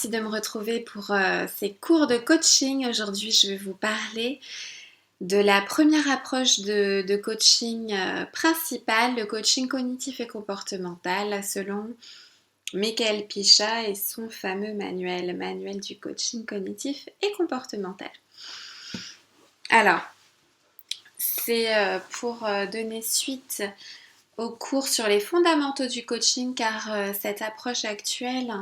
merci de me retrouver pour ces cours de coaching. Aujourd'hui, je vais vous parler de la première approche de coaching principale, le coaching cognitif et comportemental, selon Michael Pichat et son fameux manuel du coaching cognitif et comportemental. Alors, c'est pour donner suite au cours sur les fondamentaux du coaching, car cette approche actuelle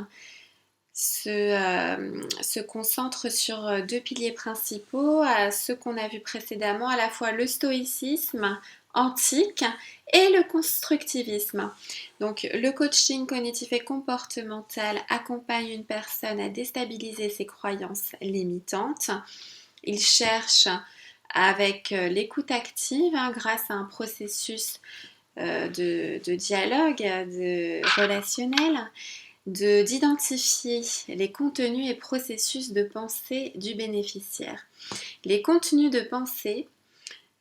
se concentre sur deux piliers principaux, ceux qu'on a vus précédemment, à la fois le stoïcisme antique et le constructivisme. Donc le coaching cognitif et comportemental accompagne une personne à déstabiliser ses croyances limitantes. Il cherche avec l'écoute active, grâce à un processus de dialogue, de relationnel, d'identifier les contenus et processus de pensée du bénéficiaire. Les contenus de pensée,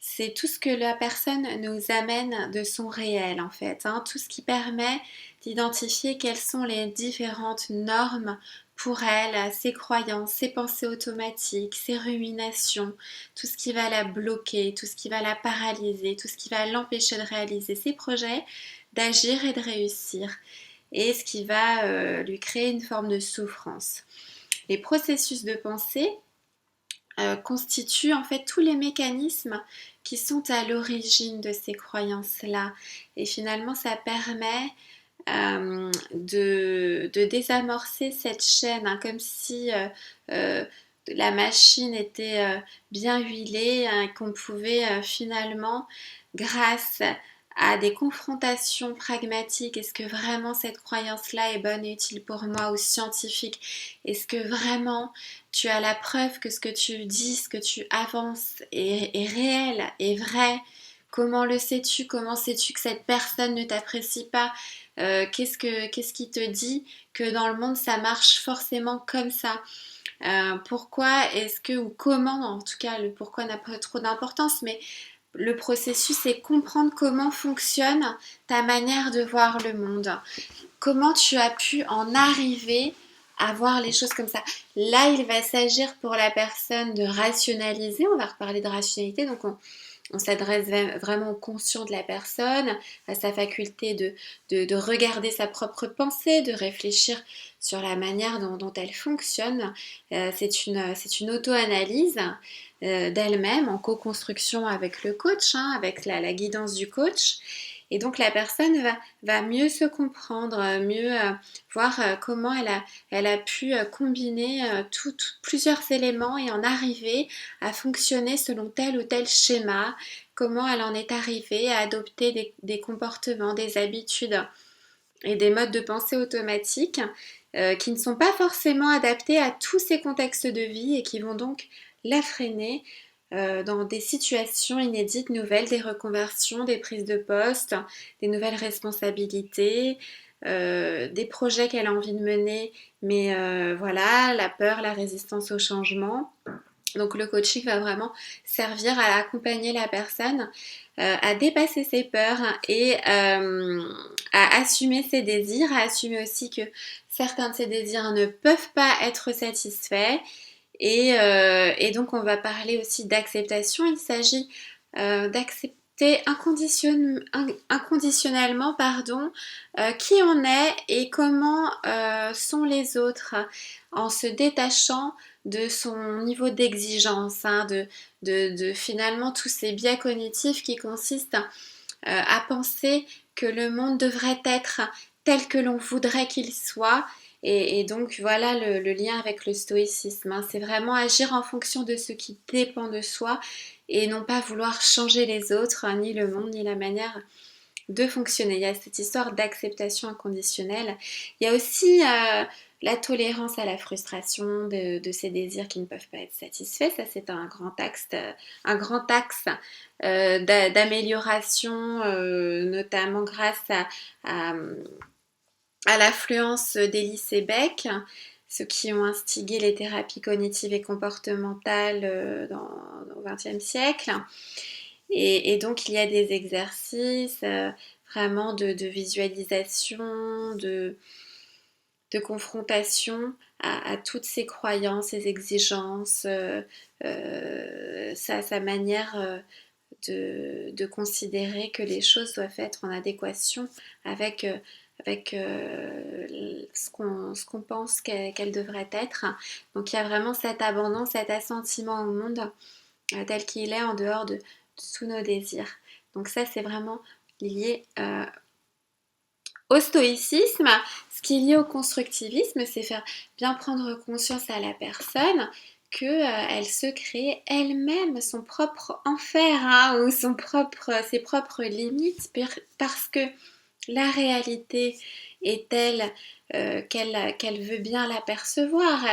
c'est tout ce que la personne nous amène de son réel en fait, tout ce qui permet d'identifier quelles sont les différentes normes pour elle, ses croyances, ses pensées automatiques, ses ruminations, tout ce qui va la bloquer, tout ce qui va la paralyser, tout ce qui va l'empêcher de réaliser ses projets, d'agir et de réussir, et ce qui va lui créer une forme de souffrance. Les processus de pensée constituent en fait tous les mécanismes qui sont à l'origine de ces croyances-là. Et finalement, ça permet de désamorcer cette chaîne, comme si la machine était bien huilée, qu'on pouvait finalement, grâce à des confrontations pragmatiques, est-ce que vraiment cette croyance-là est bonne et utile pour moi, ou scientifique, est-ce que vraiment tu as la preuve que ce que tu dis, ce que tu avances est réel, est vrai? Comment le sais-tu? Comment sais-tu que cette personne ne t'apprécie pas? Qu'est-ce qui te dit que dans le monde ça marche forcément comme ça? Pourquoi est-ce que, ou comment, en tout cas le pourquoi n'a pas trop d'importance, mais le processus, c'est comprendre comment fonctionne ta manière de voir le monde. Comment tu as pu en arriver à voir les choses comme ça. Là, il va s'agir pour la personne de rationaliser. On va reparler de rationalité. Donc, on s'adresse vraiment au conscient de la personne, à sa faculté de regarder sa propre pensée, de réfléchir sur la manière dont elle fonctionne. C'est une auto-analyse d'elle-même en co-construction avec le coach, avec la guidance du coach. Et donc la personne va mieux se comprendre, mieux voir comment elle a pu combiner plusieurs éléments et en arriver à fonctionner selon tel ou tel schéma, comment elle en est arrivée à adopter des comportements, des habitudes et des modes de pensée automatiques qui ne sont pas forcément adaptés à tous ces contextes de vie et qui vont donc la freiner dans des situations inédites, nouvelles, des reconversions, des prises de poste, des nouvelles responsabilités, des projets qu'elle a envie de mener, mais voilà, la peur, la résistance au changement. Donc le coaching va vraiment servir à accompagner la personne à dépasser ses peurs et à assumer ses désirs, à assumer aussi que certains de ses désirs ne peuvent pas être satisfaits. Et donc on va parler aussi d'acceptation. Il s'agit d'accepter inconditionnellement qui on est et comment sont les autres, en se détachant de son niveau d'exigence, de finalement tous ces biais cognitifs qui consistent à penser que le monde devrait être tel que l'on voudrait qu'il soit. Et donc voilà le lien avec le stoïcisme, c'est vraiment agir en fonction de ce qui dépend de soi et non pas vouloir changer les autres, ni le monde, ni la manière de fonctionner. Il y a cette histoire d'acceptation inconditionnelle. Il y a aussi la tolérance à la frustration de ces désirs qui ne peuvent pas être satisfaits. Ça, c'est un grand axe d'amélioration, notamment grâce à l'affluence d'Ellis et Beck, ceux qui ont instigé les thérapies cognitives et comportementales au XXe siècle. Et donc, il y a des exercices vraiment de visualisation, de confrontation à toutes ses croyances, ses exigences, sa manière de considérer que les choses doivent être en adéquation avec, ce qu'on pense qu'elles devraient être. Donc il y a vraiment cet abandon, cet assentiment au monde tel qu'il est en dehors de tous nos désirs. Donc ça c'est vraiment lié au stoïcisme. Ce qui est lié au constructivisme, c'est faire bien prendre conscience à la personne qu'elle se crée elle-même son propre enfer, hein, ou ses propres limites, parce que la réalité est telle qu'elle veut bien l'apercevoir.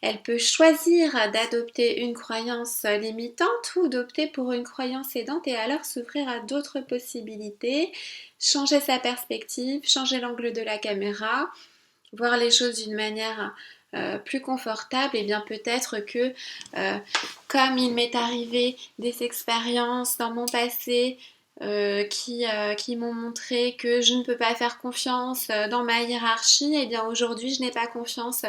Elle peut choisir d'adopter une croyance limitante ou d'opter pour une croyance aidante et alors s'ouvrir à d'autres possibilités, changer sa perspective, changer l'angle de la caméra, voir les choses d'une manière plus confortable. Et bien peut-être que comme il m'est arrivé des expériences dans mon passé qui m'ont montré que je ne peux pas faire confiance dans ma hiérarchie, et bien aujourd'hui je n'ai pas confiance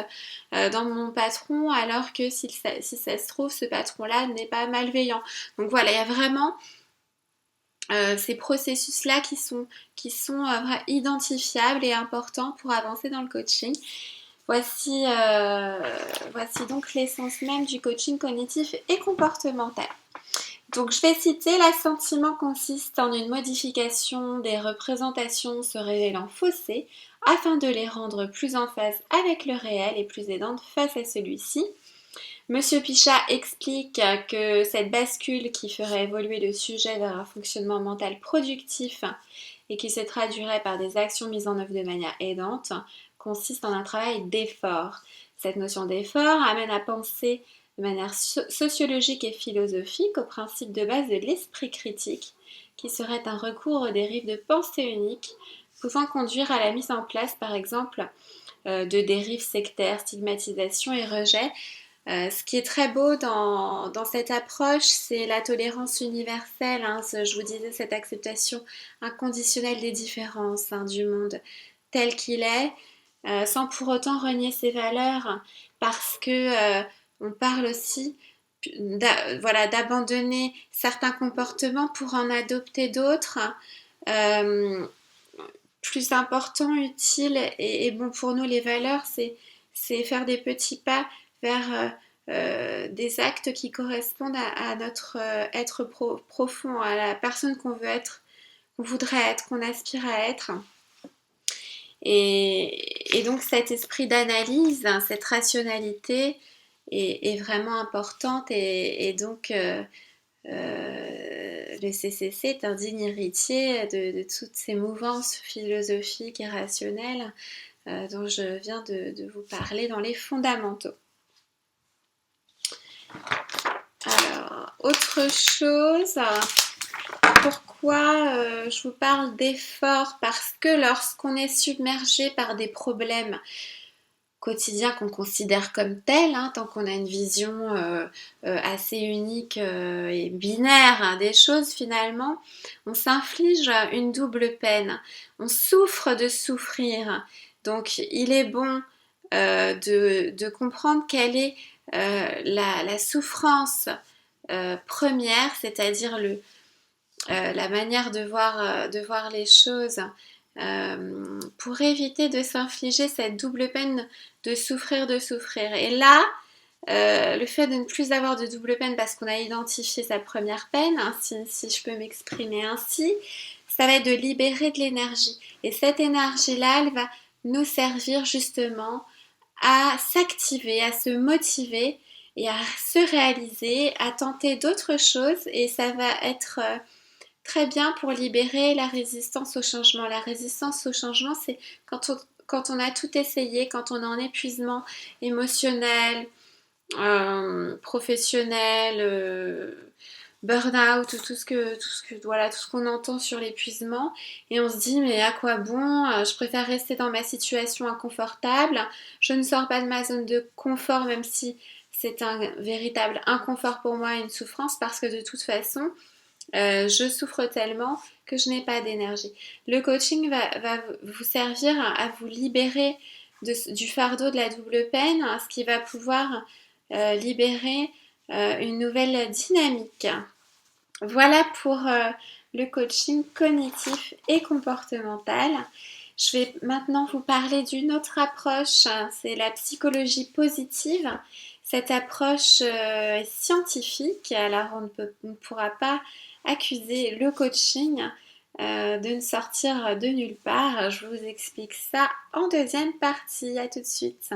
dans mon patron, alors que si ça se trouve ce patron-là n'est pas malveillant. Donc voilà, il y a vraiment ces processus-là qui sont identifiables et importants pour avancer dans le coaching. Voici donc l'essence même du coaching cognitif et comportemental. Donc je vais citer, l'assentiment consiste en une modification des représentations se révélant faussées afin de les rendre plus en phase avec le réel et plus aidantes face à celui-ci. Monsieur Pichat explique que cette bascule qui ferait évoluer le sujet vers un fonctionnement mental productif et qui se traduirait par des actions mises en œuvre de manière aidante consiste en un travail d'effort. Cette notion d'effort amène à penser de manière sociologique et philosophique au principe de base de l'esprit critique, qui serait un recours aux dérives de pensée unique, pouvant conduire à la mise en place, par exemple, de dérives sectaires, stigmatisation et rejet. Ce qui est très beau dans cette approche, c'est la tolérance universelle, hein, je vous disais, cette acceptation inconditionnelle des différences, hein, du monde tel qu'il est, sans pour autant renier ses valeurs, parce que on parle aussi d'abandonner certains comportements pour en adopter d'autres euh, plus importants, utiles et bons pour nous. Les valeurs, c'est faire des petits pas vers des actes qui correspondent à notre être profond, à la personne qu'on veut être, qu'on voudrait être, qu'on aspire à être. Et donc cet esprit d'analyse, hein, cette rationalité est vraiment importante et donc le CCC est un digne héritier de toutes ces mouvances philosophiques et rationnelles dont je viens de vous parler dans les fondamentaux. Alors, autre chose, pourquoi je vous parle d'effort? Parce que lorsqu'on est submergé par des problèmes quotidiens qu'on considère comme tels, hein, tant qu'on a une vision assez unique et binaire, hein, des choses, finalement, on s'inflige une double peine. On souffre de souffrir. Donc il est bon de comprendre quelle est la souffrance première, c'est-à-dire la manière de voir les choses, pour éviter de s'infliger cette double peine de souffrir. Et là, le fait de ne plus avoir de double peine parce qu'on a identifié sa première peine, hein, si je peux m'exprimer ainsi, ça va être de libérer de l'énergie. Et cette énergie-là, elle va nous servir justement à s'activer, à se motiver et à se réaliser, à tenter d'autres choses. Et ça va être très bien pour libérer la résistance au changement. La résistance au changement, c'est quand on a tout essayé, quand on est en épuisement émotionnel, professionnel, burn-out, tout ce qu'on entend sur l'épuisement, et on se dit mais à quoi bon, je préfère rester dans ma situation inconfortable, je ne sors pas de ma zone de confort, même si c'est un véritable inconfort pour moi, une souffrance, parce que de toute façon je souffre tellement que je n'ai pas d'énergie. Le coaching va vous servir à vous libérer du fardeau de la double peine, ce qui va pouvoir libérer une nouvelle dynamique. Voilà pour le coaching cognitif et comportemental. Je vais maintenant vous parler d'une autre approche, c'est la psychologie positive. Cette approche est scientifique, alors on ne pourra pas accuser le coaching de ne sortir de nulle part. Je vous explique ça en deuxième partie. À tout de suite.